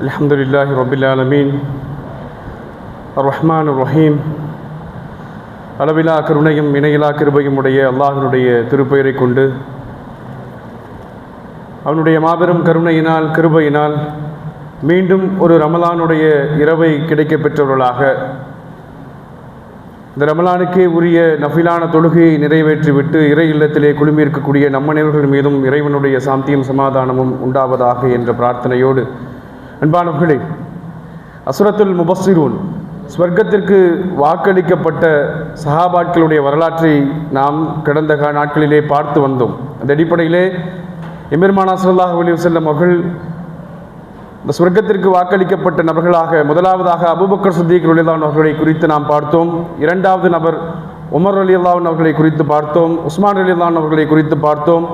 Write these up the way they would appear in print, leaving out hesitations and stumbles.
அல்ஹம்துலில்லாஹி ரப்பில் ஆலமீன் அர்ரஹ்மானிர் ரஹீம். அளவிலா கருணையும் இணையிலா கிருபையும் உடைய அல்லாஹ்வினுடைய திருப்பெயரை கொண்டு அவனுடைய மாபெரும் கருணையினால் கிருபையினால் மீண்டும் ஒரு ரமலானுடைய இரவை கிடைக்கப் பெற்றவர்களாக இந்த ரமலானுக்கே உரிய நஃபிலான தொழுகையை நிறைவேற்றிவிட்டு இறை இல்லத்திலே குழுமியிருக்கக்கூடிய நம்மனைவர்கள் மீதும் இறைவனுடைய சாந்தியும் சமாதானமும் உண்டாவதாக என்ற பிரார்த்தனையோடு, அன்பானவர்களே, அஸ்ரத்துல் முபஸ்ஸிரூன் ஸ்வர்க்கத்திற்கு வாக்களிக்கப்பட்ட சஹாபாக்களுடைய வரலாற்றை நாம் கடந்த நாட்களிலே பார்த்து வந்தோம். அந்த அடிப்படையிலே எம்பெருமானா ஸல்லல்லாஹு அலைஹி வஸல்லம் அவர்கள் இந்த ஸ்வர்க்கத்திற்கு வாக்களிக்கப்பட்ட நபர்களாக முதலாவதாக அபூபக்கர் சித்திக் ரலியல்லாஹு அன்ஹு அவர்களை குறித்து நாம் பார்த்தோம். இரண்டாவது நபர் உமர் ரலியல்லாஹு அன்ஹு அவர்களை குறித்து பார்த்தோம். உஸ்மான் ரலியல்லாஹு அன்ஹு அவர்களை குறித்து பார்த்தோம்.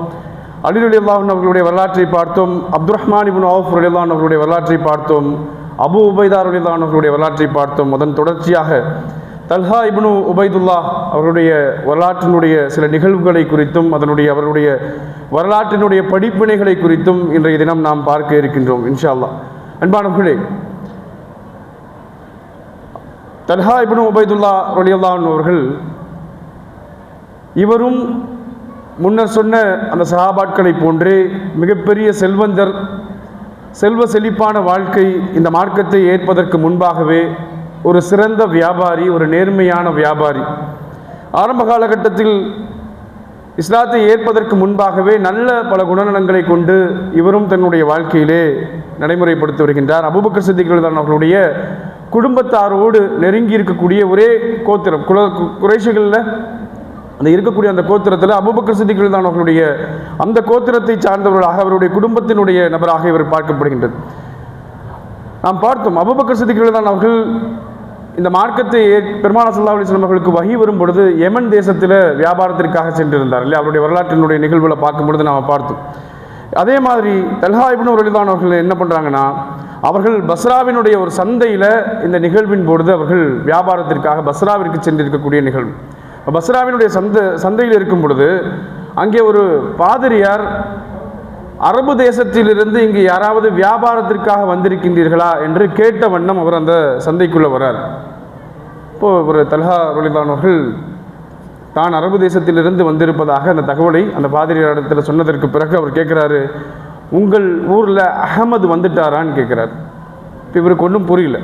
அலி ரலியல்லாஹு அன்ஹு அவர்களுடைய வரலாற்றை பார்த்தோம். அப்துர்ரஹ்மான் இப்னு அவுஃப் ரலியல்லாஹு அன்ஹு அவர்களுடைய வரலாற்றை பார்த்தோம். அபு உபைதா ரலியல்லாஹு அன்ஹு அவர்களுடைய வரலாற்றை பார்த்தோம். அதன் தொடர்ச்சியாக தல்ஹா இப்னு உபைதுல்லாஹ் அவருடைய வரலாற்றினுடைய சில நிகழ்வுகளை குறித்தும் அவருடைய வரலாற்றினுடைய படிப்பினைகளை குறித்தும் இன்றைய தினம் நாம் பார்க்க இருக்கின்றோம் இன்ஷா அல்லாஹ். அன்பானவர்களே, தல்ஹா இப்னு உபைதுல்லாஹ் ரலியல்லாஹு அன்ஹு அவர்கள் இவரும் முன்னர் சொன்ன அந்த சஹாபாக்களை போன்றே மிகப்பெரிய செல்வந்தர், செல்வ செழிப்பான வாழ்க்கை, இந்த மார்க்கத்தை ஏற்பதற்கு முன்பாகவே ஒரு சிறந்த வியாபாரி, ஒரு நேர்மையான வியாபாரி. ஆரம்ப காலகட்டத்தில் இஸ்லாத்தை ஏற்பதற்கு முன்பாகவே நல்ல பல குணநலங்களை கொண்டு இவரும் தன்னுடைய வாழ்க்கையிலே நடைமுறைப்படுத்தி வருகின்றார். அபூபக்கர் சித்திக் ரலியல்லாஹு அன்ஹு அவர்களுடைய குடும்பத்தாரோடு நெருங்கி இருக்கக்கூடிய ஒரே கோத்திரம், குறைஷிகளில் அந்த இருக்கக்கூடிய அந்த கோத்திரத்தில் அபூபக்கர் சித்திக் ரலியல்லாஹு அன்ஹு அவர்களுடைய அந்த கோத்திரத்தை சார்ந்தவர்களாக, அவருடைய குடும்பத்தினுடைய நபராக இவர் பார்க்கப்படுகின்றது. நாம் பார்த்தோம், அபூபக்கர் சித்திக் ரலியல்லாஹு அன்ஹு அவர்கள் இந்த மார்க்கத்தை பெருமானார் ஸல்லல்லாஹு அலைஹி வஸல்லம் அவர்களுக்கு வஹி வரும் பொழுது யமன் தேசத்தில் வியாபாரத்திற்காக சென்றிருந்தார் இல்லையா? அவருடைய வரலாற்றினுடைய நிகழ்வுகளை பார்க்கும் பொழுது நாம் பார்த்தோம். அதே மாதிரி தல்ஹா இப்னு ரலியல்லாஹு அன்ஹு அவர்கள் என்ன பண்ணுறாங்கன்னா, அவர்கள் பஸ்ராவினுடைய ஒரு சந்தையில் இந்த நிகழ்வின் பொழுது அவர்கள் வியாபாரத்திற்காக பஸ்ராவிற்கு சென்றிருக்கக்கூடிய நிகழ்வு. பஸ்ராவினுடைய சந்தையில் இருக்கும் பொழுது அங்கே ஒரு பாதிரியார், அரபு தேசத்திலிருந்து இங்கு யாராவது வியாபாரத்திற்காக வந்திருக்கின்றீர்களா என்று கேட்ட வண்ணம் அவர் அந்த சந்தைக்குள்ளே வரார். இப்போது ஒரு தல்ஹா ரலியல்லாஹு அன்ஹு அவர்கள் தான் அரபு தேசத்திலிருந்து வந்திருப்பதாக அந்த தகவலை அந்த பாதிரியாரிடத்தில் சொன்னதற்கு பிறகு அவர் கேட்குறாரு, உங்கள் ஊரில் அஹமது வந்துட்டாரான்னு கேட்குறார். இப்போ இவருக்கு ஒன்றும் புரியல.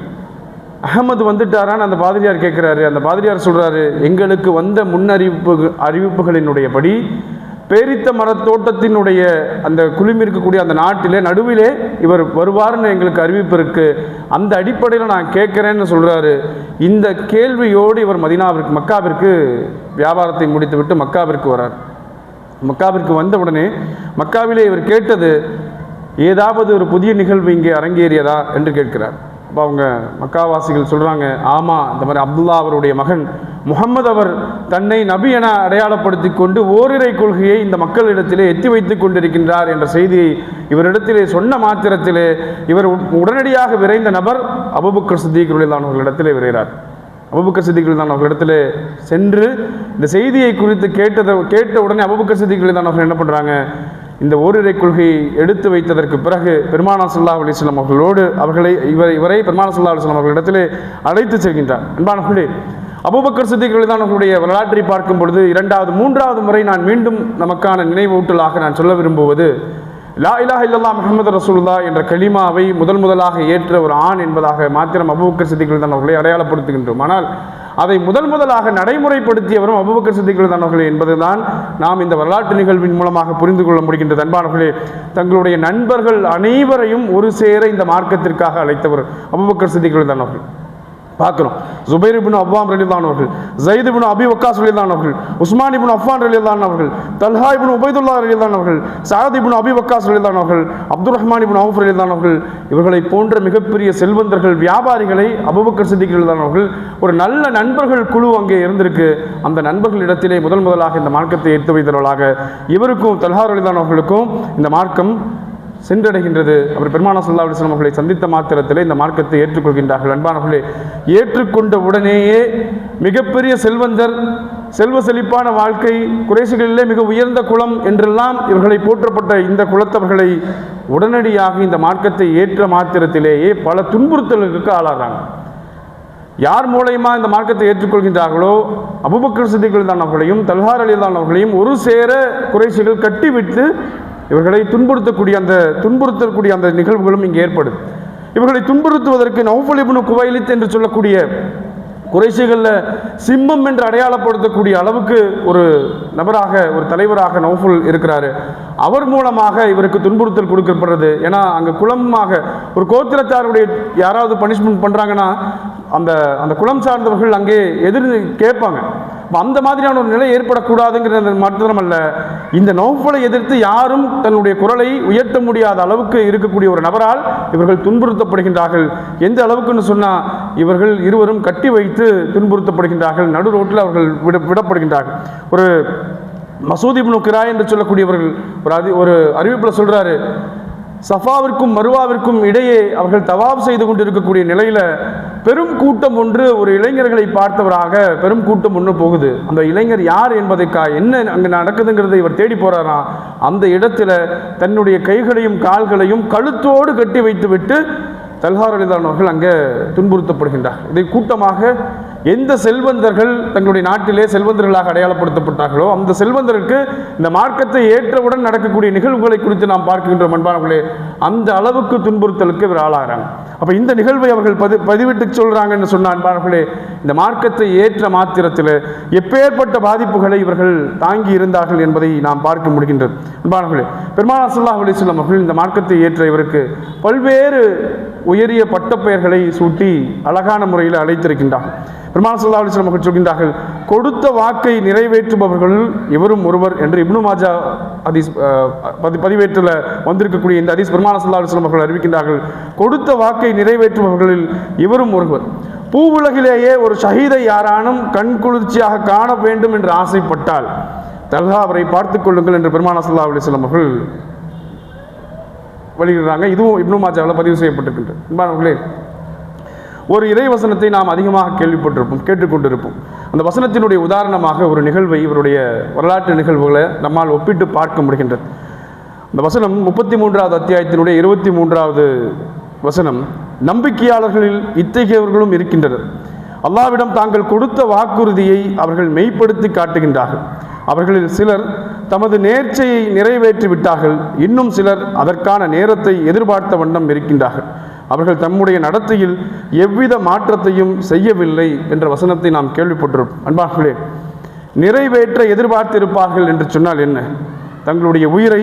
அஹமது வந்துட்டாரான்னு அந்த பாதிரியார் கேட்குறாரு. அந்த பாதிரியார் சொல்கிறாரு, எங்களுக்கு வந்த அறிவிப்புகளினுடைய படி பேரித்த மரத்தோட்டத்தினுடைய அந்த குழுமி இருக்கக்கூடிய அந்த நாட்டிலே நடுவிலே இவர் வருவார்னு எங்களுக்கு அறிவிப்பு இருக்குது. அந்த அடிப்படையில் நான் கேட்குறேன்னு சொல்கிறாரு. இந்த கேள்வியோடு இவர் மக்காவிற்கு வியாபாரத்தை முடித்துவிட்டு மக்காவிற்கு வரார். மக்காவிற்கு வந்த உடனே மக்காவிலே இவர் கேட்டது, ஏதாவது ஒரு புதிய நிகழ்வு இங்கே அரங்கேறியதா என்று கேட்கிறார். அப்போ அவங்க மக்காவாசிகள் சொல்கிறாங்க, ஆமாம், இந்த மாதிரி அப்துல்லா அவருடைய மகன் முகம்மது அவர் தன்னை நபி என அடையாளப்படுத்தி கொண்டு ஓரிரை கொள்கையை இந்த மக்களிடத்திலே எத்தி வைத்து கொண்டிருக்கின்றார் என்ற செய்தியை இவரிடத்திலே சொன்ன மாத்திரத்திலே இவர் உடனடியாக விரைந்த நபர் அபூபக்கர் சித்திக் ரலியல்லாஹு அன்ஹு அவர்களிடத்திலே விரைகிறார். அபூபக்கர் சித்திக் ரலியல்லாஹு அன்ஹு அவர்களிடத்திலே சென்று இந்த செய்தியை குறித்து கேட்ட உடனே அபூபக்கர் சித்திக் ரலியல்லாஹு அன்ஹு என்ன பண்ணுறாங்க, இந்த ஓரிரை கொள்கையை எடுத்து வைத்ததற்கு பிறகு பெருமானார் ஸல்லல்லாஹு அலைஹி வஸல்லம் அவர்களோடு இவரை பெருமானார் ஸல்லல்லாஹு அலைஹி வஸல்லம் அவர்களிடத்திலே அழைத்து செல்கின்றார். அன்பானவர்களே, அபூபக்கர் சித்திக் ரலியல்லாஹு அன்ஹு அவர்களுடைய வரலாற்றை பார்க்கும் பொழுது மூன்றாவது முறை நான் மீண்டும் நமக்கான நினைவூட்டலாக நான் சொல்ல விரும்புவது, லா இலாஹ இல்லல்லாஹ் முஹம்மது ரசூலுல்லாஹ் என்ற கலிமாவை முதலாக ஏற்ற ஒரு ஆண் என்பதாக மாத்திரம் அபூபக்கர் சித்திக் ரலியல்லாஹு அன்ஹு அவர்களை அடையாளப்படுத்துகின்றோம். ஆனால் அதை முதலாக நடைமுறைப்படுத்தியவரும் அபூபக்கர் சித்திக் ரலியல்லாஹு அன்ஹு என்பதுதான் நாம் இந்த வரலாற்று நிகழ்வின் மூலமாக புரிந்து கொள்ள முடிகின்றது. அன்பானவர்களே, தங்களுடைய நண்பர்கள் அனைவரையும் ஒரு சேர இந்த மார்க்கத்திற்காக அழைத்தவர் அபூபக்கர் சித்திக் ரலியல்லாஹு அன்ஹு. பார்க்கிறோம், ஜுபைர் இப்னு அவ்வாம் ரலியல்லாஹு அன்ஹு அவர்கள், ஸைத் இப்னு அபி வக்காஸ் ரலியல்லாஹு அன்ஹு அவர்கள், உஸ்மான் இப்னு அஃபான் ரலியல்லாஹு அன்ஹு அவர்கள், தல்ஹா இப்னு உபைதுல்லாஹ் ரலியல்லாஹு அன்ஹு அவர்கள், சஅத் இப்னு அபி வக்காஸ் ரலியல்லாஹு அன்ஹு அவர்கள், அப்துர்ரஹ்மான் இப்னு அவுஃப் ரலியல்லாஹு அன்ஹு அவர்கள், இவர்களை போன்ற மிகப்பெரிய செல்வந்தர்கள், வியாபாரிகளை அபூபக்கர் சித்திக் ரலியல்லாஹு அன்ஹு அவர்கள் ஒரு நல்ல நண்பர்கள் குழு அங்கே இருந்திருக்கு. அந்த நண்பர்களிடத்திலே முதலாக இந்த மார்க்கத்தை எடுத்து வைத்தவர்களாக இவருக்கும் தல்ஹா ரலியல்லாஹு அன்ஹு அவர்களுக்கும் இந்த மார்க்கம் சென்றடைகின்றது. அவர் பெருமானார் ஸல்லல்லாஹு அலைஹி வஸல்லம் அவர்களை சந்தித்த மாத்திரத்திலே இந்த மார்க்கத்தை ஏற்றுக்கொள்கின்றார்கள். அன்பானவர்களே, ஏற்றுக்கொண்ட உடனேயே மிகப்பெரிய செல்வந்தர், செல்வ செழிப்பான வாழ்க்கை, குறைஷிகளிலே மிக உயர்ந்த குலம் என்றெல்லாம் இவர்களை போற்றப்பட்ட இந்த குலத்தவர்களை உடனடியாக இந்த மார்க்கத்தை ஏற்ற மாத்திரத்திலேயே பல துன்புறுத்தல்களுக்கு ஆளாகிறாங்க. யார் மூலயமா இந்த மார்க்கத்தை ஏற்றுக்கொள்கின்றார்களோ அபூபக்கர் சித்திக் ரலியல்லாஹு அவர்களையும் தல்ஹா ரலியல்லாஹு அவர்களையும் ஒரு சேர குறைஷிகள் கட்டிவிட்டு இவர்களை துன்புறுத்தக்கூடிய அந்த நிகழ்வுகளும் இங்கே ஏற்படுது. இவர்களை துன்புறுத்துவதற்கு நௌஃபல் இப்னு குவைலித் என்று சொல்லக்கூடிய குறைஷிகளில் சிம்மம் என்று அடையாளப்படுத்தக்கூடிய அளவுக்கு ஒரு நபராக, ஒரு தலைவராக நௌஃபல் இருக்கிறாரு. அவர் மூலமாக இவருக்கு துன்புறுத்தல் கொடுக்கப்படுறது. ஏன்னா அங்கே குலமாக ஒரு கோத்திரத்தாருடைய யாராவது பனிஷ்மெண்ட் பண்ணுறாங்கன்னா அந்த குலம் சார்ந்தவர்கள் அங்கே எதிர்த்து கேட்பாங்க. அந்த மாதிரியான ஒரு நிலை ஏற்படக்கூடாதுங்கிறது மாத்திரமல்ல, இந்த நௌஃபலை எதிர்த்து யாரும் தன்னுடைய குரலை உயர்த்த முடியாத அளவுக்கு இருக்கக்கூடிய ஒரு நபரால் இவர்கள் துன்புறுத்தப்படுகின்றார்கள். எந்த அளவுக்குன்னு சொன்னால், இவர்கள் இருவரும் கட்டி வைத்து துன்புறுத்தப்படுகின்றார்கள். நடு ரோட்டில் அவர்கள் விடப்படுகின்றார்கள். ஒரு மசூத் இப்னு கிராய் என்று சொல்லக்கூடியவர்கள் ஒரு அறிவிப்பில் சொல்கிறாரு, சஃபாவிற்கும் மருவாவிற்கும் இடையே அவர்கள் தவாப் செய்து கொண்டிருக்கக்கூடிய நிலையில் பெரும் கூட்டம் ஒன்று ஒரு இளைஞர்களை பார்த்தவராக பெரும் கூட்டம் ஒன்று போகுது. அந்த இளைஞர் யார் என்பதைக்கா என்ன அங்கே நடக்குதுங்கிறத இவர் தேடி போகிறாராம். அந்த இடத்துல தன்னுடைய கைகளையும் கால்களையும் கழுத்தோடு கட்டி வைத்துவிட்டு தல்ஹா ரலியல்லாஹு அவர்கள் அங்கே துன்புறுத்தப்படுகின்றார். இதை கூட்டமாக எந்த செல்வந்தர்கள் தங்களுடைய நாட்டிலே செல்வந்தர்களாக அடையாளப்படுத்தப்பட்டார்களோ அந்த செல்வந்தருக்கு இந்த மார்க்கத்தை ஏற்றவுடன் நடக்கக்கூடிய நிகழ்வுகளை குறித்து நாம் பார்க்கின்றோம். அன்பானவர்களே, அந்த அளவுக்கு துன்புறுத்தலுக்கு இவர் ஆளாகிறாங்க. அப்போ இந்த நிகழ்வை அவர்கள் பதிவிட்டு சொல்கிறாங்கன்னு சொன்ன அன்பானவர்களே, இந்த மார்க்கத்தை ஏற்ற மாத்திரத்தில் எப்பேற்பட்ட பாதிப்புகளை இவர்கள் தாங்கி இருந்தார்கள் என்பதை நாம் பார்க்க முடிகின்றது. அன்பானவர்களே, பெருமானார் ஸல்லல்லாஹு அலைஹி வஸல்லம் அவர்கள் இந்த மார்க்கத்தை ஏற்ற இவருக்கு பல்வேறு உயரிய பட்டப்பெயர்களை சூட்டி அழகான முறையில் அழைத்திருக்கின்றார். பெருமானார் ஸல்லல்லாஹு அலைஹி வஸல்லம் அவர்கள் சொல்கின்றார்கள், கொடுத்த வாக்கை நிறைவேற்றுபவர்களுள் இவரும் ஒருவர் என்று இப்னு மாஜா ஹதீஸ் பதிவேற்றில் வந்திருக்கக்கூடிய இந்த ஹதீஸ் பெருமானார் ஸல்லல்லாஹு அலைஹி வஸல்லம் அவர்கள் அறிவிக்கின்றார்கள், கொடுத்த வாக்கை நிறைவேற்றுபவர்களில் இவரும் ஒருவர். பூவுலகிலேயே ஒரு ஷஹீதை யாரானும் கண்குளிர்ச்சியாக காண வேண்டும் என்று ஆசைப்பட்டால் தல்ஹா அவரை பார்த்துக் கொள்ளுங்கள் என்று பெருமானார் ஸல்லல்லாஹு அலைஹி வஸல்லம் அவர்கள் வெளியிடுறாங்க. இதுவும் இப்னு மாஜாவில் பதிவு செய்யப்பட்டிருக்கின்றது. அன்பானவர்களே, ஒரு இறைவசனத்தை நாம் அதிகமாக கேட்டுக்கொண்டிருப்போம். அந்த வசனத்தினுடைய உதாரணமாக ஒரு நிகழ்வை, இவருடைய வரலாற்று நிகழ்வுகளை நம்மால் ஒப்பிட்டு பார்க்க முடிகின்றது. அந்த வசனம் 33வது அத்தியாயத்தினுடைய 23வது வசனம், நம்பிக்கையாளர்களில் இத்தகையவர்களும் இருக்கின்றனர். அல்லாஹ்விடம் தாங்கள் கொடுத்த வாக்குறுதியை அவர்கள் மெய்ப்படுத்தி காட்டுகின்றார்கள். அவர்களில் சிலர் தமது நேர்ச்சையை நிறைவேற்றி விட்டார்கள், இன்னும் சிலர் அதற்கான நேரத்தை எதிர்பார்த்த வண்ணம் இருக்கின்றார்கள். அவர்கள் தம்முடைய நடத்தையில் எவ்வித மாற்றத்தையும் செய்யவில்லை என்ற வசனத்தை நாம் கேள்விப்பட்டிருப்போம். அன்பார்களே, நிறைவேற்ற எதிர்பார்த்திருப்பார்கள் என்று சொன்னால் என்ன? தங்களுடைய உயிரை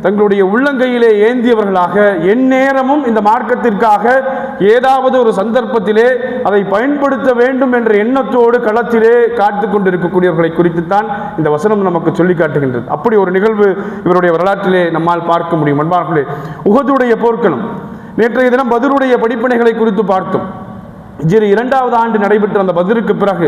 தங்களுடைய உள்ளங்கையிலே ஏந்தியவர்களாக எந்நேரமும் இந்த மார்க்கத்திற்காக ஏதாவது ஒரு சந்தர்ப்பத்திலே அதை பயன்படுத்த வேண்டும் என்ற எண்ணத்தோடு களத்திலே காத்து கொண்டிருக்கக்கூடியவர்களை குறித்துத்தான் இந்த வசனம் நமக்கு சொல்லி காட்டுகின்றது. அப்படி ஒரு நிகழ்வு இவருடைய வரலாற்றிலே நம்மால் பார்க்க முடியும். அன்பார்களே, உஹதுடைய போர்க்களம், நேற்றைய தினம் பத்ருடைய படிப்பினைகளை குறித்து பார்த்தோம். ஹிஜ்ரி 2வது ஆண்டு நடைபெற்ற அந்த பத்ருக்கு பிறகு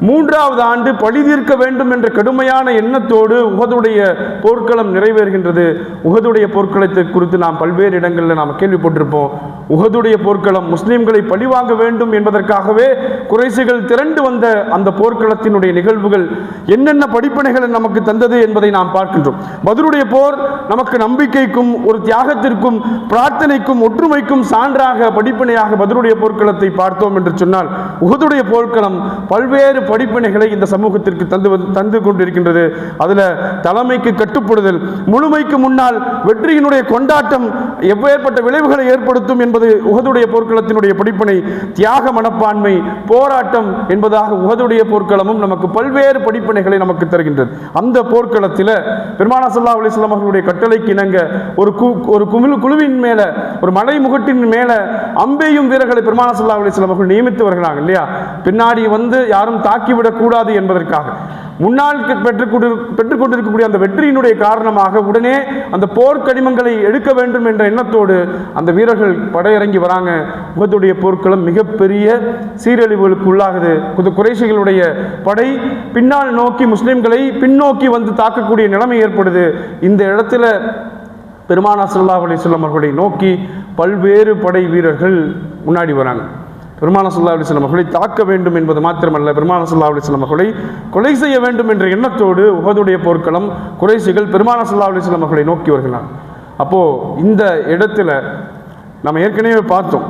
3வது ஆண்டு பழி தீர்க்க வேண்டும் என்ற கடுமையான எண்ணத்தோடு உஹதுடைய போர்க்களம் நிறைவேறுகின்றது. உஹதுடைய போர்க்களத்தை குறித்து நாம் பல்வேறு இடங்களில் நாம் கேள்விப்பட்டிருப்போம். உஹதுடைய போர்க்களம் முஸ்லிம்களை பழிவாங்க வேண்டும் என்பதற்காகவே குறைஷிகள் திரண்டு வந்த அந்த போர்க்களத்தினுடைய நிகழ்வுகள் என்னென்ன படிப்பினைகளை நமக்கு தந்தது என்பதை நாம் பார்க்கின்றோம். பத்ருடைய போர் நமக்கு நம்பிக்கைக்கும் ஒரு தியாகத்திற்கும் பிரார்த்தனைக்கும் ஒற்றுமைக்கும் சான்றாக படிப்பினையாக பத்ருடைய போர்க்களத்தை பார்த்தோம் என்று சொன்னால், உஹதுடைய போர்க்களம் பல்வேறு படிப்பினைகளை இந்த சமூகத்திற்கு தந்து கொண்டிருக்கின்றது. அதில் தலைமைக்கு கட்டுப்படுதல், முழுமைக்கு முன்னால் வெற்றியினுடைய கொண்டாட்டம் எவ்வேற்பட்ட விளைவுகளை ஏற்படுத்தும் என்பது உஹதுடைய போர்க்களத்தினுடைய படிப்பினை. தியாக மனப்பான்மை, போராட்டம் என்பதாக உஹதுடைய போர்க்களமும் நமக்கு பல்வேறு படிப்பினைகளை நமக்கு தருகின்றது. அந்த போர்க்களத்தில் பெருமானார் ஸல்லல்லாஹு அலைஹி வஸல்லம் அவர்களுடைய கட்டளைக்கு இணங்க ஒரு குழுவின் மேல, ஒரு மலை முகட்டின் மேல அம்பெய்யும் வீரர்களை பெருமானார் ஸல்லல்லாஹு அலைஹி வஸல்லம் அவர்கள் நியமித்து வருகிறாங்க இல்லையா? பின்னாடி வந்து யாரும் தாக்கிவிடக் கூடாது என்பதற்காக. முன்னால் பெற்றுக்கொண்டிருக்கக்கூடிய அந்த வெற்றியினுடைய காரணமாக உடனே அந்த போர்க்கடிமங்களை எடுக்க வேண்டும் என்ற எண்ணத்தோடு அந்த வீரர்கள் படையிறங்கி வராங்க. உஹதுடைய போர்க்களம் மிகப்பெரிய சீரழிவுகளுக்கு உள்ளாகுது. குறைஷிகளுடைய படை பின்னால் நோக்கி முஸ்லிம்களை பின்னோக்கி வந்து தாக்கக்கூடிய நிலைமை ஏற்படுது. இந்த இடத்துல பெருமானார் ஸல்லல்லாஹு அலைஹி வஸல்லம் அவர்களை நோக்கி பல்வேறு படை வீரர்கள் முன்னாடி வராங்க. பெருமானார் ஸல்லல்லாஹு அலைஹி வஸல்லம் அவர்களை தாக்க வேண்டும் என்பது மாத்திரமல்ல, பெருமானார் ஸல்லல்லாஹு அலைஹி வஸல்லம் அவர்களை கொலை செய்ய வேண்டும் என்ற எண்ணத்தோடு உஹதுடைய போர்க்களம் குறைஷிகள் பெருமானார் ஸல்லல்லாஹு அலைஹி வஸல்லம் அவர்களை நோக்கி வருகிறார். அப்போது இந்த இடத்துல நம்ம ஏற்கனவே பார்த்தோம்,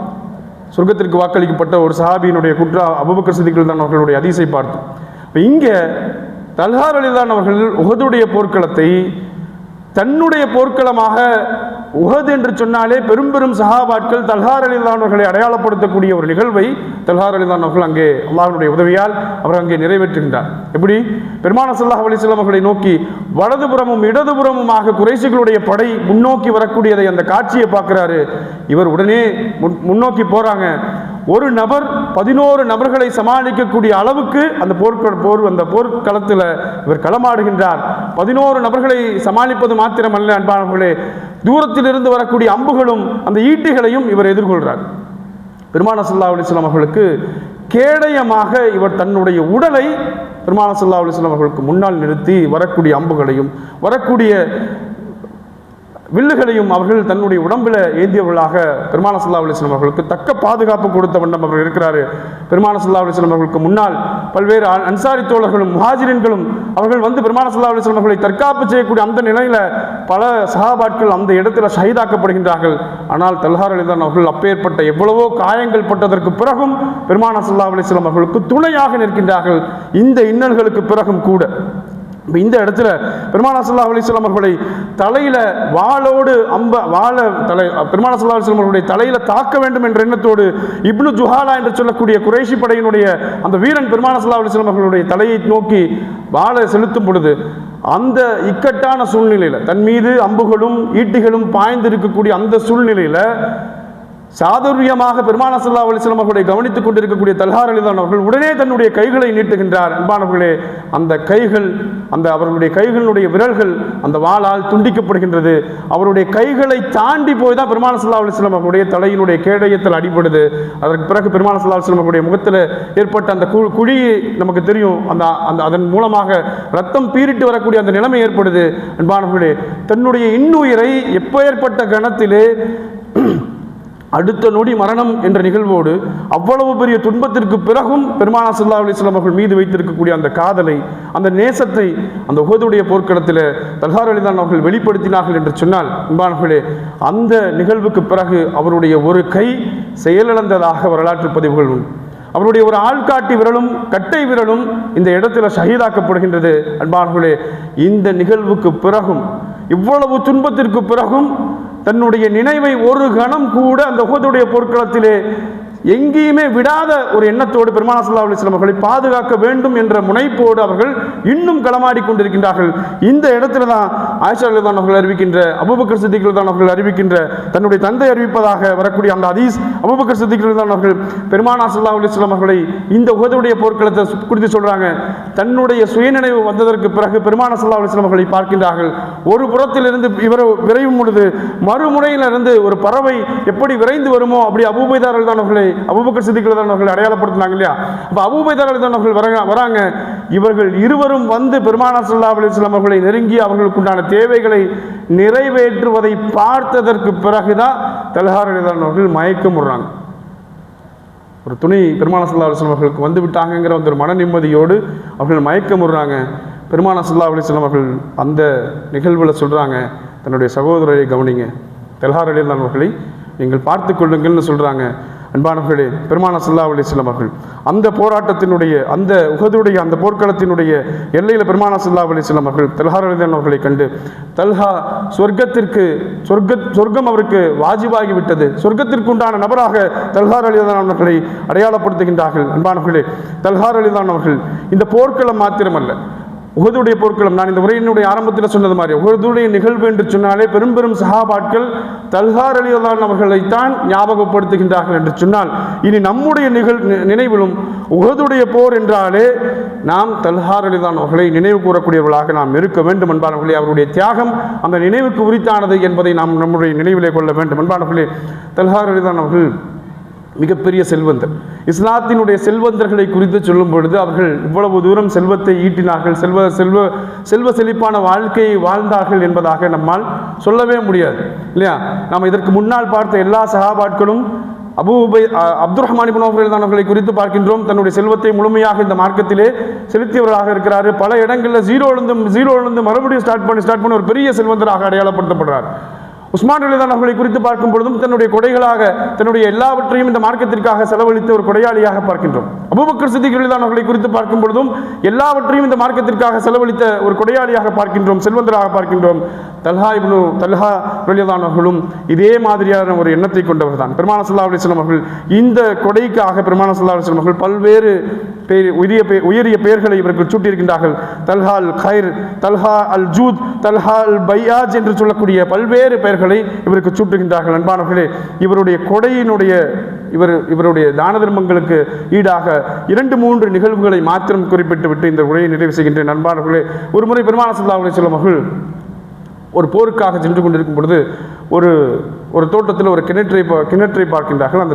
சொர்க்கத்திற்கு வாக்களிக்கப்பட்ட ஒரு சஹாபியினுடைய அபூபக்கர் சித்திக் ரலியல்லாஹு அவர்களுடைய ஹதீஸை பார்த்தோம். இப்போ இங்கே தல்ஹா ரலியல்லாஹு அவர்கள் உஹதுடைய போர்க்களத்தை தன்னுடைய போர்க்களமாக, உஹது என்று சொன்னாலே பெரும் பெரும் சஹாபாட்கள் தல்ஹா ரலியல்லாஹு அவர்களை அடையாளப்படுத்தக்கூடிய ஒரு நிகழ்வை தல்ஹா ரலியல்லாஹு அவர்கள் அங்கே அல்லாஹ்வுடைய உதவியால் அவர் அங்கே நிறைவேற்றுகின்றார். எப்படி? பெருமானார் ஸல்லல்லாஹு அலைஹி வஸல்லம் அவர்களை நோக்கி வலதுபுறமும் இடதுபுறமுமாக குறைஷிகளுடைய படை முன்னோக்கி வரக்கூடியதை அந்த காட்சியை பார்க்கிறாரு. இவர் உடனே முன்னோக்கி போறாங்க. ஒரு நபர் 11 நபர்களை சமாளிக்கக்கூடிய அளவுக்கு அந்த போர்க்களத்தில் இவர் களமாடுகின்றார். 11 நபர்களை சமாளிப்பது மாத்திரமல்ல அன்பானவர்களே, தூரத்திலிருந்து வரக்கூடிய அம்புகளும் அந்த ஈட்டிகளையும் இவர் எதிர்கொள்கிறார். பெருமானார் ஸல்லல்லாஹு அலைஹி வஸல்லம் அவர்களுக்கு கேடயமாக இவர் தன்னுடைய உடலை பெருமானார் ஸல்லல்லாஹு அலைஹி வஸல்லம் அவர்களுக்கு முன்னால் நிறுத்தி வரக்கூடிய அம்புகளையும் வரக்கூடிய வில்லுகளையும் அவர்கள் தன்னுடைய உடம்பில் ஏந்தியவர்களாக பெருமானார் ஸல்லல்லாஹு அலைஹி வஸல்லம் அவர்களுக்கு தக்க பாதுகாப்பு கொடுத்த வண்ணம் அவர்கள் இருக்கிறார். பெருமானார் ஸல்லல்லாஹு அலைஹி வஸல்லம் அவர்களுக்கு முன்னால் பல்வேறு அன்சாரி தோழர்களும் முஹாஜிரின்களும் அவர்கள் வந்து பெருமானார் ஸல்லல்லாஹு அலைஹி வஸல்லம் அவர்களை தற்காப்பு செய்யக்கூடிய அந்த நிலையில் பல சஹாபாட்கள் அந்த இடத்துல ஷஹீதாக்கப்படுகின்றார்கள். ஆனால் தல்ஹா ரலியல்லாஹு அவர்கள் அப்பேற்பட்ட எவ்வளவோ காயங்கள் பட்டதற்கு பிறகும் பெருமானார் ஸல்லல்லாஹு அலைஹி வஸல்லம் அவர்களுக்கு துணையாக நிற்கின்றார்கள். இந்த இன்னல்களுக்கு பிறகும் கூட இந்த இடத்துல பெருமானார் ஸல்லல்லாஹு அலைஹி வஸல்லம் அவர்களை தலையில வாளோடு பெருமானார் ஸல்லல்லாஹு அலைஹி வஸல்லம் அவர்களுடைய தலையில தாக்க வேண்டும் என்ற எண்ணத்தோடு இப்னு ஜுஹாலா என்று சொல்லக்கூடிய குறைஷி படையினுடைய அந்த வீரன் பெருமானார் ஸல்லல்லாஹு அலைஹி வஸல்லம் அவர்களுடைய தலையை நோக்கி வாளை செலுத்தும் பொழுது அந்த இக்கட்டான சூழ்நிலையில தன் மீது அம்புகளும் ஈட்டிகளும் பாய்ந்து இருக்கக்கூடிய அந்த சூழ்நிலையில சாதுரியமாக பெருமானார் ஸல்லல்லாஹு அலைஹி வஸல்லம் அவர்களை கவனித்துக் கொண்டிருக்கக்கூடிய தல்ஹா ரலியல்லாஹு அவர்கள் உடனே தன்னுடைய கைகளை நீட்டுகின்றார். அன்பானவர்களே, அந்த கைகள், அவர்களுடைய கைகளுடைய விரல்கள் அந்த வாளால் துண்டிக்கப்படுகின்றது. அவருடைய கைகளை தாண்டி போய் தான் பெருமானார் ஸல்லல்லாஹு அலைஹி வஸல்லம் அவருடைய தலையினுடைய கேடயத்தில் அடிபடுது. அதற்கு பிறகு பெருமானார் ஸல்லல்லாஹு அலைஹி வஸல்லம் அவருடைய முகத்தில் ஏற்பட்ட அந்த குழி நமக்கு தெரியும். அதன் மூலமாக ரத்தம் பீரிட்டு வரக்கூடிய அந்த நிலைமை ஏற்படுது. அன்பானவர்களே, தன்னுடைய இன்னுயிரை எப்பேற்பட்ட கணத்திலே அடுத்த நொடி மரணம் என்ற நிகழ்வோடு அவ்வளவு பெரிய துன்பத்திற்கு பிறகும் பெருமானார் ஸல்லல்லாஹு அலைஹி வஸல்லம் அவர்கள் மீது வைத்திருக்கக்கூடிய அந்த காதலை, அந்த நேசத்தை அந்த உஹதுடைய போர்க்களத்தில் தல்ஹா ரலியல்லாஹு அவர்கள் வெளிப்படுத்தினார்கள் என்று சொன்னால், அன்பானவர்களே, அந்த நிகழ்வுக்கு பிறகு அவருடைய ஒரு கை செயலிழந்ததாக வரலாற்று பதிவுகள் உண்டு. அவருடைய ஒரு ஆள்காட்டி விரலும் கட்டை விரலும் இந்த இடத்துல ஷஹீதாக்கப்படுகின்றது. அன்பானவர்களே, இந்த நிகழ்வுக்கு பிறகும், இவ்வளவு துன்பத்திற்கு பிறகும் தன்னுடைய நினைவை ஒரு கணம் கூட அந்த உஹதுடைய போர்க்களத்திலே எங்கேயுமே விடாத ஒரு எண்ணத்தோடு பெருமானார் ஸல்லல்லாஹு அலைஹி வஸல்லம் அவர்களை பாதுகாக்க வேண்டும் என்ற முனைப்போடு அவர்கள் இன்னும் களமாடி கொண்டிருக்கின்றார்கள். இந்த இடத்துல தான் ஆயிஷா ரலியல்லாஹு அவர்கள் அறிவிக்கின்ற, அபூபக்கர் சித்திக் ரலியல்லாஹு அவர்கள் அறிவிக்கின்ற, தன்னுடைய தந்தை அறிவிப்பதாக வரக்கூடிய அந்த ஹதீஸ், அபூபக்கர் சித்திக் ரலியல்லாஹு அவர்கள் பெருமானார் ஸல்லல்லாஹு அலைஹி வஸல்லம் அவர்களை இந்த உஹதுடைய போர்க்களத்தை குறித்து சொல்றாங்க. தன்னுடைய சுயநினைவு வந்ததற்கு பிறகு பெருமானார் ஸல்லல்லாஹு அலைஹி வஸல்லம் அவர்களை பார்க்கின்றார்கள். ஒரு புறத்திலிருந்து இவர் விரையும் பொழுது மறுமுனையிலிருந்து ஒரு பறவை எப்படி விரைந்து வருமோ அப்படி அபூபைதா ரலியல்லாஹு அவர்களை அபூபக்கர் சித்திக் ரலியல்லாஹு அவர்கள் அடையாளப்படுத்தினாங்க இல்லையா? அப்ப அபூபைதா ரலியல்லாஹு அவர்கள் வராங்க. இவர்கள் இருவரும் வந்து பெருமானார் ஸல்லல்லாஹு அலைஹி வஸல்லம் அவர்களை நெருங்கி அவர்களுக்குண்டான தேவைகளை நிறைவேற்றுவதை பார்த்ததற்கு பிறகுதான் தல்ஹா ரலியல்லாஹு அவர்கள் மயக்கம் விடுறாங்க. ஒரு துணை பெருமானார் ஸல்லல்லாஹு அலைஹி வஸல்லம் அவர்களுக்கு வந்து விட்டாங்கிற ஒரு மன நிம்மதியோடு அவர்கள் மயக்கம் விடுறாங்க. பெருமானார் ஸல்லல்லாஹு அலைஹி வஸல்லம் அவர்கள் அந்த நிகழ்வில் சொல்றாங்க, தன்னுடைய சகோதரரை கவனிங்க, தல்ஹா ரலியல்லாஹு அவர்களை நீங்கள் பார்த்து கொள்ளுங்கள்னு சொல்றாங்க. அன்பானவர்களே, பெருமானார் ஸல்லல்லாஹு அலைஹி வஸல்லம் அவர்கள் அந்த போராட்டத்தினுடைய, அந்த உஹதுடைய அந்த போர்க்களத்தினுடைய எல்லையில் பெருமானார் ஸல்லல்லாஹு அலைஹி வஸல்லம் அவர்கள் தல்ஹா ரலியல்லாஹு அவர்களை கண்டு, தல்ஹா சொர்க்கம் அவருக்கு வாஜிபாகி விட்டது, சொர்க்கத்திற்கு உண்டான நபராக தல்ஹா ரலியல்லாஹு அவர்களை அடையாளப்படுத்துகின்றார்கள். அன்பானவர்களே, தல்ஹா ரலியல்லாஹு அவர்கள் இந்த போர்க்களம் மாத்திரமல்ல, உஹதுடைய போர்க்களம், நான் இந்த உரையினுடைய ஆரம்பத்தில் சொன்னது மாதிரி உஹதுடைய நிகழ்வு என்று சொன்னாலே பெரும் பெரும் சஹாபாட்கள் தல்ஹா ரலியல்லாஹு அவர்களைத்தான் ஞாபகப்படுத்துகின்றார்கள் என்று சொன்னால், இனி நம்முடைய நினைவிலும் உஹதுடைய போர் என்றாலே நாம் தல்ஹா ரலியல்லாஹு அவர்களை நினைவு கூறக்கூடியவர்களாக நாம் இருக்க வேண்டும். அன்பானவர்களே, அவருடைய தியாகம் அந்த நினைவுக்கு உரித்தானது என்பதை நாம் நம்முடைய நினைவிலே கொள்ள வேண்டும். அன்பானவர்களே, தல்ஹா ரலியல்லாஹு அவர்கள் மிகப்பெரிய செல்வந்தர். இஸ்லாத்தினுடைய செல்வந்தர்களை குறித்து சொல்லும் பொழுது அவர்கள் இவ்வளவு தூரம் செல்வத்தை ஈட்டினார்கள், செல்வ செழிப்பான வாழ்க்கையை வாழ்ந்தார்கள் என்பதாக நம்மால் சொல்லவே முடியாது இல்லையா? நாம் இதற்கு முன்னால் பார்த்த எல்லா சஹாபாட்களும் அப்துல் ரஹ்மான் இப்னு அவ்ஃப் ரலியல்லாஹு அவர்களை குறித்து பார்க்கின்றோம். தன்னுடைய செல்வத்தை முழுமையாக இந்த மார்க்கத்திலே செலுத்தியவராக இருக்கிறார். பல இடங்களில் ஜீரோவிலிருந்து மறுபடியும் ஸ்டார்ட் பண்ணி ஒரு பெரிய செல்வந்தராக அடையாளப்படுத்தப்படுறார். உஸ்மான் ரலியல்லாஹு அவர்களை குறித்து பார்க்கும் பொழுதும் தன்னுடைய கொடைகளாக தன்னுடைய எல்லாவற்றையும் இந்த மார்க்கத்திற்காக செலவழித்த ஒரு கொடையாளியாக பார்க்கின்றோம். அபூபக்கர் சித்திக் ரலியல்லாஹு அவர்களை குறித்து பார்க்கும் பொழுதும் எல்லாவற்றையும் இந்த மார்க்கத்திற்காக செலவழித்த ஒரு கொடையாளியாக பார்க்கின்றோம், செல்வந்தராக பார்க்கின்றோம். தல்ஹா ரலியல்லாஹு அவர்களும் இதே மாதிரியான ஒரு எண்ணத்தை கொண்டவர் தான். பெருமானார் ஸல்லல்லாஹு அலைஹி வஸல்லம் அவர்கள் இந்த கொடைக்காக பெருமானார் ஸல்லல்லாஹு அலைஹி வஸல்லம் அவர்கள் பல்வேறு உயரிய பெயர்களை இவருக்கு சூட்டியிருக்கின்றார்கள். தல்ஹா அல் கைர், தல்ஹா அல் ஜூத், தல்ஹா அல் பையாஜ் என்று சொல்லக்கூடிய பல்வேறு பெயர்களை இவருக்கு சூட்டுகின்றார்கள். அன்பானவர்களே, இவருடைய கொடையினுடைய இவருடைய தான தர்மங்களுக்கு ஈடாக 2-3 நிகழ்வுகளை மாத்திரம் குறிப்பிட்டு விட்டு இந்த உரையை நிறைவு செய்கின்றேன். அன்பானவர்களே, ஒரு முறை பெருமானார் ஸல்லல்லாஹு அலைஹி வஸல்லம் அவர்கள் ஒரு போருக்காக சென்று கொண்டிருக்கும் பொழுது ஒரு தோட்டத்தில் ஒரு கிணற்றை பார்க்கின்றார்கள். அந்த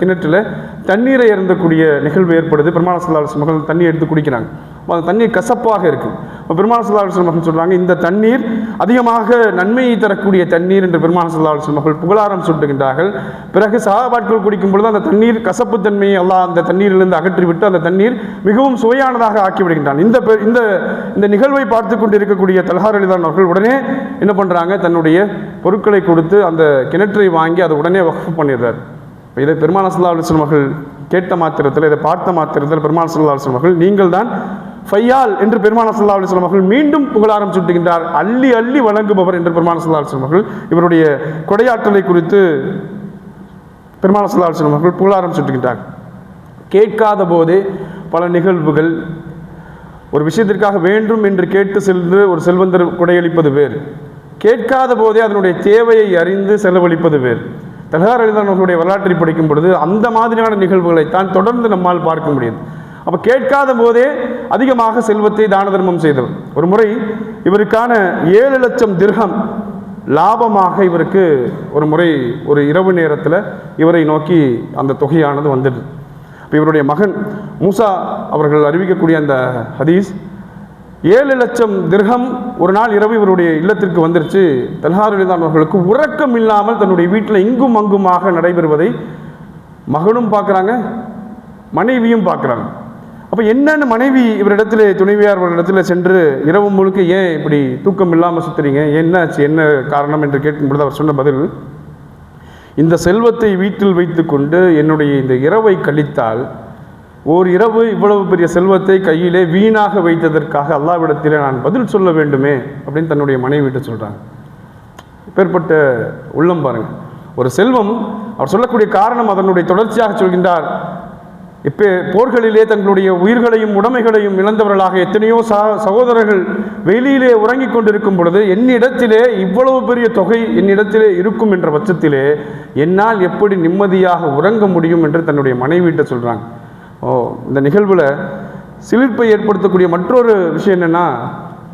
கிணற்றில் தண்ணீரை இறந்தக்கூடிய நிகழ்வு ஏற்படுது. பெருமானார் ஸல்லல்லாஹு அலைஹி வஸல்லம் தண்ணி எடுத்து குடிக்கிறாங்க. அந்த தண்ணீர் கசப்பாக இருக்குது. பெருமானார் ஸல்லல்லாஹு அலைஹி வஸல்லம் சொல்கிறாங்க, இந்த தண்ணீர் அதிகமாக நன்மையை தரக்கூடிய தண்ணீர் என்று பெருமானார் ஸல்லல்லாஹு அலைஹி வஸல்லம் புகழாரம் சூட்டுகின்றார்கள். பிறகு சஹாபாக்கள் குடிக்கும் பொழுது அந்த தண்ணீர் கசப்பு தன்மையை அல்லாஹ் அந்த தண்ணீரிலிருந்து அகற்றிவிட்டு அந்த தண்ணீர் மிகவும் சுவையானதாக ஆக்கிவிடுகின்றான். இந்த நிகழ்வை பார்த்து கொண்டு இருக்கக்கூடிய தல்ஹா ரலியல்லாஹு அவர்கள் உடனே என்ன பண்ணுறாங்க, தன்னுடைய பொருட்களை கொடுத்து அந்த கிணற்றை வாங்கி அதை உடனே வக்ஃப் பண்ணிடுறார். இதை பெருமானார் ஸல்லல்லாஹு அலைஹி வஸல்லம் அவர்கள் கேட்ட மாத்திரத்தில், இதை பார்த்த மாத்திரத்தில் பெருமானார் ஸல்லல்லாஹு அலைஹி வஸல்லம் அவர்கள், நீங்கள் தான் ஃபையால் என்று பெருமானார் ஸல்லல்லாஹு அலைஹி வஸல்லம் அவர்கள் மீண்டும் புகழாரம் சூட்டுகின்றார். அள்ளி அள்ளி வழங்குபவர் என்று பெருமானார் ஸல்லல்லாஹு அலைஹி வஸல்லம் அவர்கள் இவருடைய கொடையாற்றலை குறித்து பெருமானார் ஸல்லல்லாஹு அலைஹி வஸல்லம் அவர்கள் புகழாரம் சூட்டுகின்றார். கேட்காத போதே பல நிகழ்வுகள், ஒரு விஷயத்திற்காக வேண்டும் என்று கேட்டு சென்று ஒரு செல்வந்தர் கொடையளிப்பது வேறு, கேட்காத போதே அதனுடைய தேவையை அறிந்து செலவழிப்பது வேறு. தல்ஹா ரலியல்லாஹு அவர்களுடைய வரலாற்றை படிக்கும் பொழுது அந்த மாதிரியான நிகழ்வுகளைத்தான் தொடர்ந்து நம்மால் பார்க்க முடியுது. அப்போ கேட்காத போதே அதிகமாக செல்வத்தை தான தர்மம் செய்தவர். ஒரு முறை இவருக்கான 7 லட்சம் திர்ஹம் லாபமாக இவருக்கு ஒரு முறை ஒரு இரவு நேரத்தில் இவரை நோக்கி அந்த தொகையானது வந்துடுது. இப்போ இவருடைய மகன் மூசா அவர்கள் அறிவிக்கக்கூடிய அந்த ஹதீஸ், 7 லட்சம் திர்ஹம் ஒரு நாள் இரவு இவருடைய இல்லத்திற்கு வந்துருச்சு. தல்ஹா ரலியல்லாஹு அவர்களுக்கு உறக்கம் இல்லாமல் தன்னுடைய வீட்டில் இங்கும் அங்குமாக நடைபெறுவதை மகனும் பார்க்குறாங்க, மனைவியும் பார்க்குறாங்க. அப்போ என்னென்னு மனைவி இவரிடத்துல, துணைவியார் இடத்துல சென்று இரவு முழுக்க ஏன் இப்படி தூக்கம் இல்லாமல் சுற்றுறீங்க, என்னாச்சு, என்ன காரணம் என்று கேட்கும்பொழுது அவர் சொன்ன பதில், இந்த செல்வத்தை வீட்டில் வைத்து கொண்டு என்னுடைய இந்த இரவை கழித்தால் ஓர் இரவு இவ்வளவு பெரிய செல்வத்தை கையிலே வீணாக வைத்ததற்காக அல்லாஹ்விடத்திலே நான் பதில் சொல்ல வேண்டுமே அப்படின்னு தன்னுடைய மனைவிட்டு சொல்கிறாங்க. இப்பேற்பட்ட உள்ளம் பாருங்கள். ஒரு செல்வம், அவர் சொல்லக்கூடிய காரணம் அதனுடைய தொடர்ச்சியாக சொல்கின்றார், இப்போ போர்களிலே தங்களுடைய உயிர்களையும் உடைமைகளையும் இழந்தவர்களாக எத்தனையோ சகோதரர்கள் வெளியிலே உறங்கிக் கொண்டிருக்கும் பொழுது என்னிடத்திலே இவ்வளவு பெரிய தொகை என்னிடத்திலே இருக்கும் என்ற பட்சத்திலே என்னால் எப்படி நிம்மதியாக உறங்க முடியும் என்று தன்னுடைய மனைவிட்ட சொல்கிறாங்க. இந்த நிகழ்வில் சிலிர்ப்பை ஏற்படுத்தக்கூடிய மற்றொரு விஷயம் என்னென்னா,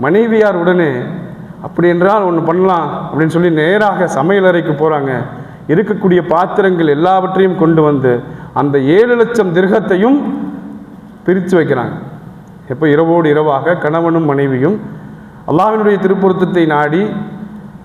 மனைவியார் உடனே அப்படி என்றால் ஒன்று பண்ணலாம் அப்படின்னு சொல்லி நேராக சமையலறைக்கு போகிறாங்க. இருக்கக்கூடிய பாத்திரங்கள் எல்லாவற்றையும் கொண்டு வந்து அந்த 7 லட்சம் திர்ஹத்தையும் பிரித்து வைக்கிறாங்க. எப்போ இரவோடு இரவாக கணவனும் மனைவியும் அல்லாஹ்வினுடைய திருப்பொருத்தத்தை நாடி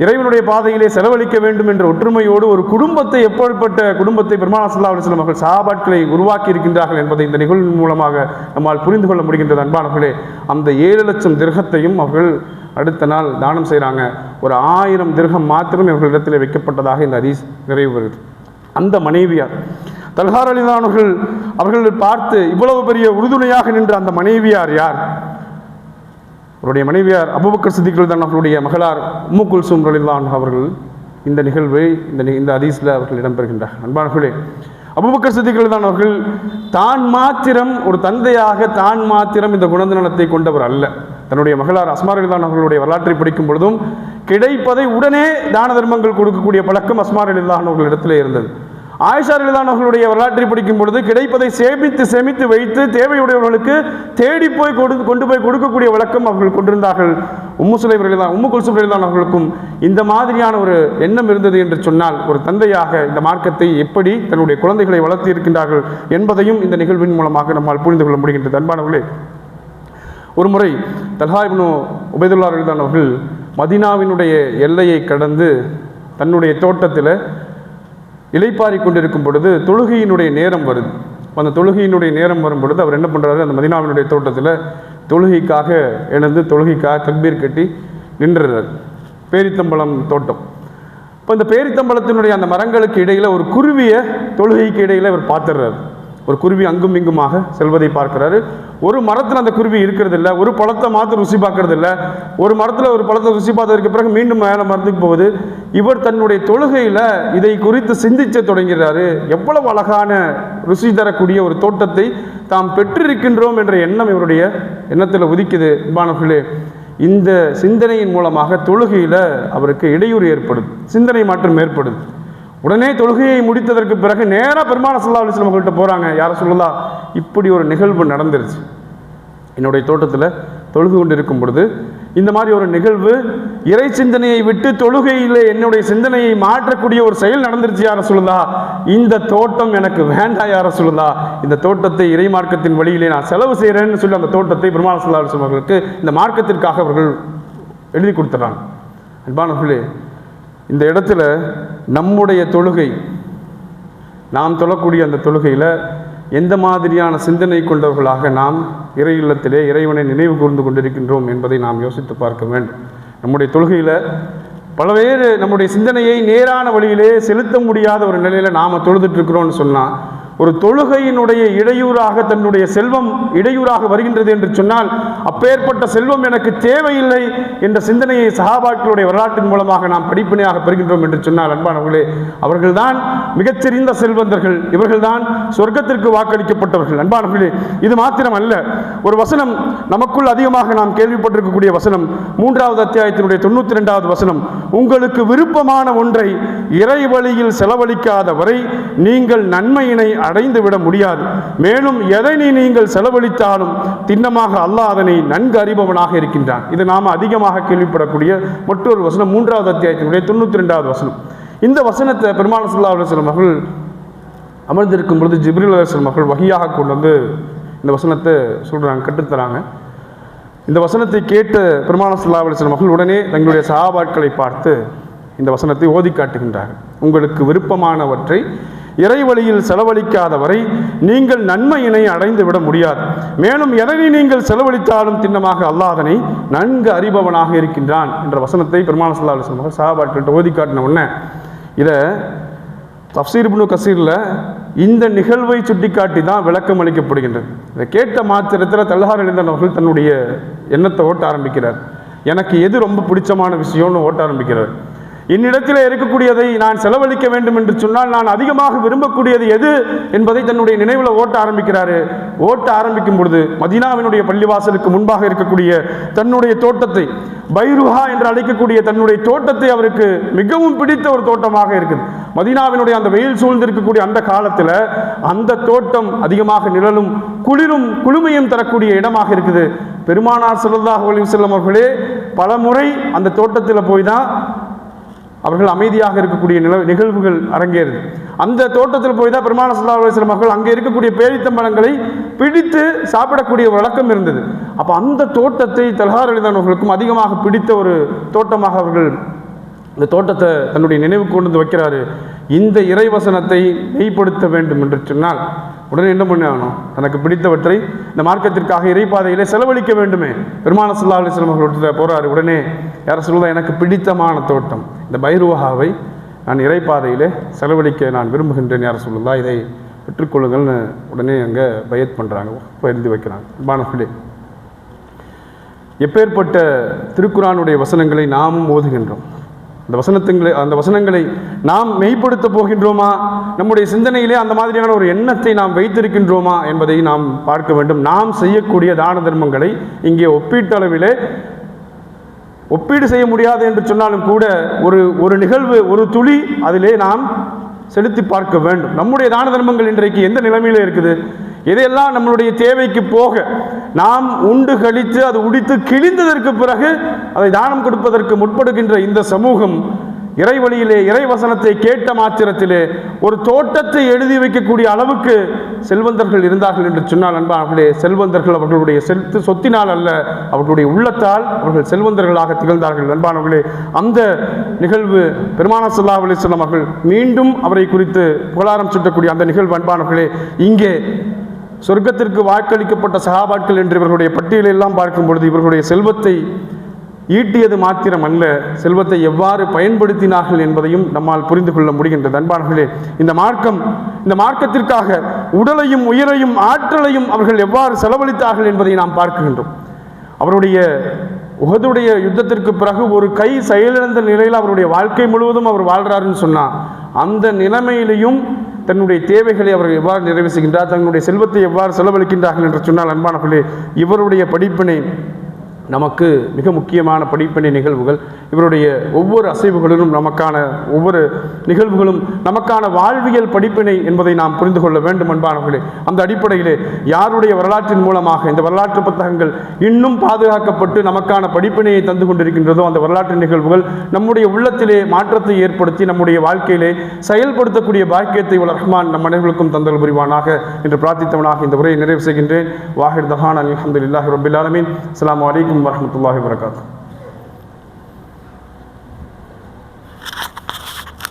இறைவனுடைய பாதையிலே செலவழிக்க வேண்டும் என்ற ஒற்றுமையோடு ஒரு குடும்பத்தை, எப்படிப்பட்ட குடும்பத்தை பெருமானார் ஸல்லல்லாஹு அலைஹி வஸல்லம் அவர்கள் சஹாபாக்களை உருவாக்கி இருக்கின்றார்கள் என்பதை இந்த நிகழ்வின் மூலமாக நம்மால் புரிந்து கொள்ள முடிகின்றது. அன்பானவர்களே, அந்த 7 லட்சம் திர்ஹத்தையும் அவர்கள் அடுத்த நாள் தானம் செய்கிறாங்க. ஒரு 1000 திர்ஹம் மாத்திரம் இவர்களிடத்தில் வைக்கப்பட்டதாக இந்த ஹதீஸ் நிறைவு வருது. அந்த மனைவியார் தல்ஹா ரலியல்லாஹு அவர்கள் பார்த்து இவ்வளவு பெரிய உறுதுணையாக நின்ற அந்த மனைவியார் யார்? அவருடைய மனைவியார் அபூபக்கர் சித்திக் ரலியல்லாஹு அவர்களுடைய மகளார் உம்மு குல்சூம் ரலியல்லாஹு அவர்கள். இந்த நிகழ்வை இந்த ஹதீஸில் அவர்கள் இடம்பெறுகின்றார். அன்பானவர்களே, அபூபக்கர் சித்திக் ரலியல்லாஹு அவர்கள் தான் மாத்திரம், ஒரு தந்தையாக தான் மாத்திரம் இந்த குணநலத்தை கொண்டவர் அல்ல. தன்னுடைய மகளார் அஸ்மா ரலியல்லாஹு அவர்களுடைய வரலாற்றை படிக்கும் பொழுதும் கிடைப்பதை உடனே தான தர்மங்கள் கொடுக்கக்கூடிய பழக்கம் அஸ்மா ரலியல்லாஹு அவர்களிடத்திலே இருந்தது. ஆயிஷா ரலியல்லாஹு அவர்களுடைய வரலாற்றை படிக்கும் பொழுது கிடைப்பதை சேமித்து வைத்து தேவையுடையவர்களுக்கு தேடி போய் கொண்டு போய் கொடுக்கக்கூடிய வழக்கம் அவர்கள் கொண்டிருந்தார்கள். உம்மு குல்சூம் ரலியல்லாஹு அவர்களுக்கும் இந்த மாதிரியான ஒரு எண்ணம் இருந்தது என்று சொன்னால், ஒரு தந்தையாக இந்த மார்க்கத்தை எப்படி தன்னுடைய குழந்தைகளை வளர்த்து இருக்கின்றார்கள் என்பதையும் இந்த நிகழ்வின் மூலமாக நம்மால் புரிந்து கொள்ள முடிகின்றது. அன்பானவர்களே, ஒரு முறை தல்ஹா இப்னு உபைதுல்லா ரலியல்லாஹு அவர்கள் மதீனாவினுடைய எல்லையை கடந்து தன்னுடைய தோட்டத்தில் இளைப்பாரி கொண்டிருக்கும் பொழுது தொழுகையினுடைய நேரம் வருது. அந்த தொழுகையினுடைய நேரம் வரும் பொழுது அவர் என்ன பண்ணுறாரு, அந்த மதீனாவினுடைய தோட்டத்தில் தொழுகைக்காக எழுந்து தொழுகைக்காக தக்பீர் கட்டி நின்றுறார். பேரித்தம்பழம் தோட்டம். இப்போ இந்த பேரித்தம்பழத்தினுடைய அந்த மரங்களுக்கு இடையில் ஒரு குருவியை தொழுகைக்கு இடையில் இவர் பார்த்துடுறாரு. ஒரு குருவி அங்கும் இங்குமாக செல்வதை பார்க்கிறாரு. ஒரு மரத்தில் அந்த குருவி இருக்கிறது இல்லை, ஒரு பழத்தை மாற்ற ருசி பார்க்கறது இல்லை. ஒரு மரத்தில் ஒரு பழத்தை ருசி பார்த்ததுக்கு பிறகு மீண்டும் மேலே மரத்துக்கு போகுது. இவர் தன்னுடைய தொழுகையில் இதை குறித்து சிந்திக்க தொடங்கிறாரு. எவ்வளவு அழகான ருசி தரக்கூடிய ஒரு தோட்டத்தை தாம் பெற்றிருக்கின்றோம் என்ற எண்ணம் இவருடைய எண்ணத்தில் உதிக்குது. அன்பானவர்களே, இந்த சிந்தனையின் மூலமாக தொழுகையில் அவருக்கு இடையூறு ஏற்படுது, சிந்தனை மாற்றம் ஏற்படுது. உடனே தொழுகையை முடித்ததற்கு பிறகு நேராக பெருமானார் ஸல்லல்லாஹு அலைஹி வஸல்லம் அவங்கள்ட்ட போகிறாங்க. யார் சொல்லலாம், இப்படி ஒரு நிகழ்வு நடந்துருச்சு, என்னுடைய தோட்டத்தில் தொழுது கொண்டு இருக்கும் பொழுது இந்த மாதிரி ஒரு நிகழ்வு, இறை சிந்தனையை விட்டு தொழுகையில் என்னுடைய சிந்தனையை மாற்றக்கூடிய ஒரு செயல் நடந்துருச்சு யார சொல்லலாம். இந்த தோட்டம் எனக்கு வேண்டாம் யார சொல்லலாம், இந்த தோட்டத்தை இறை மார்க்கத்தின் வழியிலே நான் செலவு செய்கிறேன்னு சொல்லி அந்த தோட்டத்தை பெருமானார் ஸல்லல்லாஹு அலைஹி வஸல்லம் அவர்களுக்கு இந்த மார்க்கத்திற்காக அவர்கள் எழுதி கொடுத்துறாங்க. அன்பானவர்களே, இந்த இடத்துல நம்முடைய தொழுகை, நாம் தொழக்கூடிய அந்த தொழுகையில் எந்த மாதிரியான சிந்தனை கொண்டவர்களாக நாம் இறை இல்லத்திலே இறைவனை நினைவு கூர்ந்து கொண்டிருக்கின்றோம் என்பதை நாம் யோசித்து பார்க்க வேண்டும். நம்முடைய தொழுகையில் பலவேறு நம்முடைய சிந்தனையை நேரான வழியிலே செலுத்த முடியாத ஒரு நிலையில் நாம் தொழுதுட்டு இருக்கிறோம்னு சொன்னால், ஒரு தொழுகையினுடைய இடையூறாக தன்னுடைய செல்வம் இடையூறாக வருகின்றது என்று சொன்னால், அப்பேற்பட்ட செல்வம் எனக்கு தேவையில்லை என்ற சிந்தனையை சஹாபாக்களுடைய வரலாற்றின் மூலமாக நாம் படிப்பினையாக பெறுகின்றோம் என்று சொன்னால், அன்பானவர்களே, அவர்கள்தான் மிகச்சிறந்த செல்வந்தர்கள், இவர்கள்தான் சொர்க்கத்திற்கு வாக்களிக்கப்பட்டவர்கள். அன்பானவர்களே, இது மாத்திரம் அல்ல, ஒரு வசனம் நமக்குள் அதிகமாக நாம் கேள்விப்பட்டிருக்கக்கூடிய வசனம், 3வது அத்தியாயத்தினுடைய 92வது வசனம், உங்களுக்கு விருப்பமான ஒன்றை இறை வழியில் செலவழிக்காத வரை நீங்கள் நன்மையினை அடைந்துவிட முடியாது. மேலும் எதை நீங்கள் செலவழித்தாலும் திண்ணமாக அல்லாஹ் அதனை நன்கு அறிபவனாக இருக்கின்றான். இது நாம் அதிகமாக கேள்விப்படக்கூடிய மற்றொரு வசனம், 3வது அத்தியாயத்தினுடைய 92வது வசனம். இந்த வசனத்தை பெருமானார் ஸல்லல்லாஹு அலைஹி வஸல்லம் அவர்கள் அமர்ந்திருக்கும் பொழுது ஜிப்ரீல் அலைஹிஸ்ஸலாம் அவர்கள் வஹியாக கொண்டு வந்து இந்த வசனத்தை சொல்கிறாங்க, கற்றுத்தராங்க. இந்த வசனத்தை கேட்ட பெருமானார் ஸல்லல்லாஹு அலைஹி வஸல்லம் அவர்கள் உடனே தங்களுடைய சஹாபாக்களை பார்த்து இந்த வசனத்தை ஓதி காட்டுகின்றார்கள். உங்களுக்கு விருப்பமானவற்றை இறை வழியில் செலவழிக்காத வரை நீங்கள் நன்மையினை அடைந்து விட முடியாது. மேலும் எதை நீங்கள் செலவழித்தாலும் திண்ணமாக அல்லாஹ் அதனை நன்கு அறிபவனாக இருக்கின்றான் என்ற வசனத்தை பெருமானார் ஸல்லல்லாஹு அலைஹி வஸல்லம் சஹாபாக்கள்கிட்ட ஓதி காட்டின உடனே இதை தஃப்சீர் இப்னு கஸீரில் இந்த நிகழ்வை சுட்டிக்காட்டி தான் விளக்கம் அளிக்கப்படுகின்றது. இதை கேட்ட மாத்திரத்தில் தல்ஹார் எழுந்தவர்கள் தன்னுடைய எண்ணத்தை ஓட்ட ஆரம்பிக்கிறார். எனக்கு எது ரொம்ப பிடிச்சமான விஷயம்னு ஓட்ட ஆரம்பிக்கிறார். என்னிடத்தில் இருக்கக்கூடியதை நான் செலவழிக்க வேண்டும் என்று சொன்னால் நான் அதிகமாக விரும்பக்கூடியது எது என்பதை தன்னுடைய நினைவில் ஓட்ட ஆரம்பிக்கிறாரு. ஓட்ட ஆரம்பிக்கும் பொழுது மதீனாவினுடைய பள்ளிவாசலுக்கு முன்பாக இருக்கக்கூடிய தன்னுடைய தோட்டத்தை, பைருஹா என்று அழைக்கக்கூடிய தன்னுடைய தோட்டத்தை அவருக்கு மிகவும் பிடித்த ஒரு தோட்டமாக இருக்குது. மதீனாவினுடைய அந்த வெயில் சூழ்ந்திருக்கக்கூடிய அந்த காலத்தில் அந்த தோட்டம் அதிகமாக நிழலும் குளிரும் குளுமையும் தரக்கூடிய இடமாக இருக்குது. பெருமானார் ஸல்லல்லாஹு அலைஹி வஸல்லம் அவர்களே பல முறை அந்த தோட்டத்தில் போய் தான் அவர்கள் அமைதியாக இருக்கக்கூடிய நிகழ்வுகள் அரங்கேறுது. அந்த தோட்டத்தில் போய் தான் பெருமானார் ஸல்லல்லாஹு அலைஹி வஸல்லம் அவர்கள் அங்கே இருக்கக்கூடிய பேரித்தம்பழங்களை பிடித்து சாப்பிடக்கூடிய வழக்கம் இருந்தது. அப்போ அந்த தோட்டத்தை தல்ஹார் எழுதானவர்களுக்கும் அதிகமாக பிடித்த ஒரு தோட்டமாக அவர்கள் இந்த தோட்டத்தை தன்னுடைய நினைவு கொண்டு வந்து வைக்கிறாரு. இந்த இறைவசனத்தை மெய்ப்படுத்த வேண்டும் என்று சொன்னால் உடனே என்ன பண்ணணும், தனக்கு பிடித்தவற்றை இந்த மார்க்கத்திற்காக இறைப்பாதையிலே செலவழிக்க வேண்டுமே. பெருமானார் ஸல்லல்லாஹு அலைஹி வஸல்லம் அவர்கள் போறாரு. உடனே யார சொல்லுவா, எனக்கு பிடித்தமான தோட்டம் இந்த பைருஹாவை நான் இறைப்பாதையிலே செலவழிக்க நான் விரும்புகின்றேன், யார சொல்லுவா, இதை பெற்றுக்கொள்ளுங்கள்னு உடனே அங்கே பயத் பண்ணுறாங்க, எழுதி வைக்கிறாங்க. மாணவர்களே, எப்பேற்பட்ட திருக்குரானுடைய வசனங்களை நாமும் ஓதுகின்றோம். அந்த வசனங்களை நாம் மெய்ப்படுத்த போகின்றோமா, நம்முடைய சிந்தனையிலே அந்த மாதிரியான ஒரு எண்ணத்தை நாம் வைத்திருக்கின்றோமா என்பதை நாம் பார்க்க வேண்டும். நாம் செய்யக்கூடிய தான தர்மங்களை இங்கே ஒப்பீட்டளவிலே ஒப்பீடு செய்ய முடியாது என்று சொன்னாலும் கூட ஒரு நிகழ்வு, ஒரு துளி அதிலே நாம் செலுத்தி பார்க்க வேண்டும். நம்முடைய தான தர்மங்கள் இன்றைக்கு எந்த நிலைமையில இருக்குது, எதையெல்லாம் நம்மளுடைய தேவைக்கு போக நாம் உண்டு கழித்து அது உடித்து கிழிந்ததற்கு பிறகு அதை தானம் கொடுப்பதற்கு முற்படுகின்ற இந்த சமூகம் இறை வழியிலே இறை வசனத்தை கேட்ட மாத்திரத்திலே ஒரு தோட்டத்தை எழுதி வைக்கக்கூடிய அளவுக்கு செல்வந்தர்கள் இருந்தார்கள் என்று சொன்னால் அன்பார்களே, செல்வந்தர்கள் அவர்களுடைய சொத்தினால் அல்ல, அவர்களுடைய உள்ளத்தால் அவர்கள் செல்வந்தர்களாக திகழ்ந்தார்கள். அன்பானவர்களே, அந்த நிகழ்வு பெருமானார் ஸல்லல்லாஹு அலைஹி வஸல்லம் அவர்கள் மீண்டும் அவரை குறித்து புகழாரம் சூட்டக்கூடிய அந்த நிகழ்வு அன்பானவர்களே, இங்கே சொர்க்கத்திற்கு வாக்களிக்கப்பட்ட சஹாபாக்கள் என்று இவர்களுடைய பட்டியலெல்லாம் பார்க்கும் பொழுது இவர்களுடைய செல்வத்தை ஈட்டியது மாத்திரம் அல்ல, செல்வத்தை எவ்வாறு பயன்படுத்தினார்கள் என்பதையும் நம்மால் புரிந்து கொள்ள முடிகின்றது. அன்பானவர்களே, இந்த மார்க்கத்திற்காக உடலையும் உயிரையும் ஆற்றலையும் அவர்கள் எவ்வாறு செலவழித்தார்கள் என்பதை நாம் பார்க்கின்றோம். அவருடைய உஹதுடைய யுத்தத்திற்கு பிறகு ஒரு கை செயலிழந்த நிலையில் அவருடைய வாழ்க்கை முழுவதும் அவர் வாழ்கிறாருன்னு சொன்னார். அந்த நிலைமையிலையும் தன்னுடைய தேவைகளை அவர் எவ்வாறு நிறைவு செய்கின்றார், தன்னுடைய செல்வத்தை எவ்வாறு செலவழிக்கின்றார்கள் என்று சொன்னால் அன்பானவர்களே, இவருடைய படிப்பினை நமக்கு மிக முக்கியமான படிப்பினை நிகழ்வுகள். இவருடைய ஒவ்வொரு அசைவுகளிலும் நமக்கான ஒவ்வொரு நிகழ்வுகளும் நமக்கான வாழ்வியல் படிப்பினை என்பதை நாம் புரிந்து கொள்ள வேண்டும் அன்பானவர்களே. அந்த அடிப்படையிலே யாருடைய வரலாற்றின் மூலமாக இந்த வரலாற்று புத்தகங்கள் இன்னும் பாதுகாக்கப்பட்டு நமக்கான படிப்பினையை தந்து கொண்டிருக்கின்றதோ அந்த வரலாற்று நிகழ்வுகள் நம்முடைய உள்ளத்திலே மாற்றத்தை ஏற்படுத்தி நம்முடைய வாழ்க்கையிலே செயல்படுத்தக்கூடிய பாக்கியத்தை ரஹ்மான் நம் அனைவருக்கும் தந்தல் புரிவானாக என்று பிரார்த்தித்தவனாக இந்த உரையை நிறைவு செய்கின்றேன். வாஹிர் தஹான் அல்ஹம்துலில்லாஹி ரப்பில் ஆலமீன். அஸ்ஸலாமு அலைக்கும் வரஹ்மத்துல்லாஹி வபரகாத்துஹு.